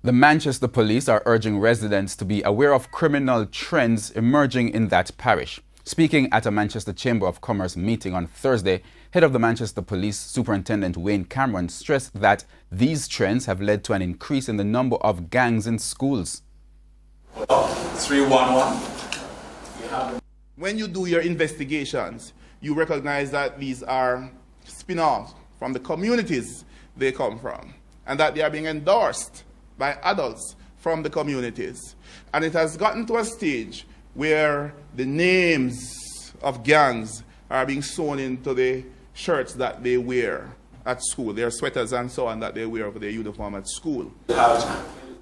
The Manchester police are urging residents to be aware of criminal trends emerging in that parish. Speaking at a Manchester Chamber of Commerce meeting on Thursday, head of the Manchester Police Superintendent Wayne Cameron stressed that these trends have led to an increase in the number of gangs in schools. 311. When you do your investigations, you recognize that these are spin-offs from the communities they come from, and that they are being endorsed by adults from the communities. And it has gotten to a stage where the names of gangs are being sewn into the shirts that they wear at school, their sweaters and so on that they wear over their uniform at school.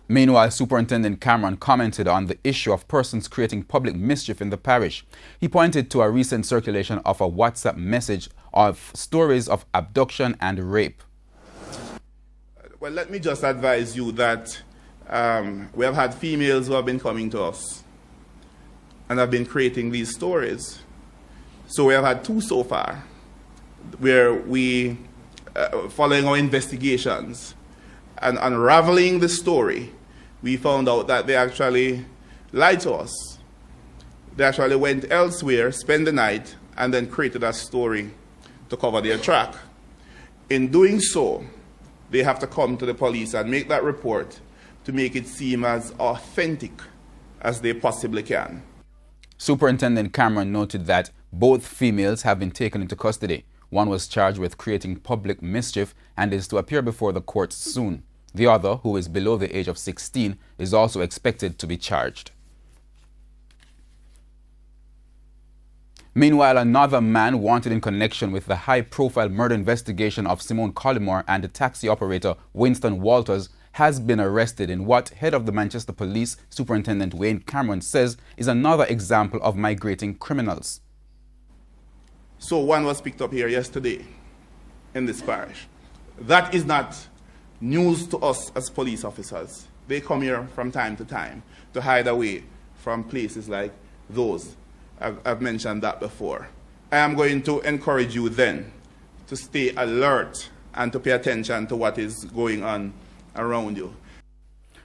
Meanwhile, Superintendent Cameron commented on the issue of persons creating public mischief in the parish. He pointed to a recent circulation of a WhatsApp message of stories of abduction and rape. Well, let me just advise you that we have had females who have been coming to us and have been creating these stories. So we have had two so far, where we, following our investigations and unraveling the story, we found out that they actually lied to us. They actually went elsewhere, spent the night, and then created a story to cover their track. In doing so, they have to come to the police and make that report to make it seem as authentic as they possibly can. Superintendent Cameron noted that both females have been taken into custody. One was charged with creating public mischief and is to appear before the courts soon. The other, who is below the age of 16, is also expected to be charged. Meanwhile, another man wanted in connection with the high-profile murder investigation of Simone Collymore and the taxi operator Winston Walters has been arrested in what head of the Manchester Police Superintendent Wayne Cameron says is another example of migrating criminals. So one was picked up here yesterday in this parish. That is not news to us as police officers. They come here from time to time to hide away from places like those. I've mentioned that before. I am going to encourage you then to stay alert and to pay attention to what is going on around you.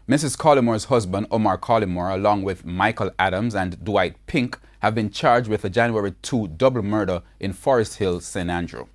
Mrs. Collymore's husband, Omar Collymore, along with Michael Adams and Dwight Pink, have been charged with a January 2 double murder in Forest Hill, St. Andrew.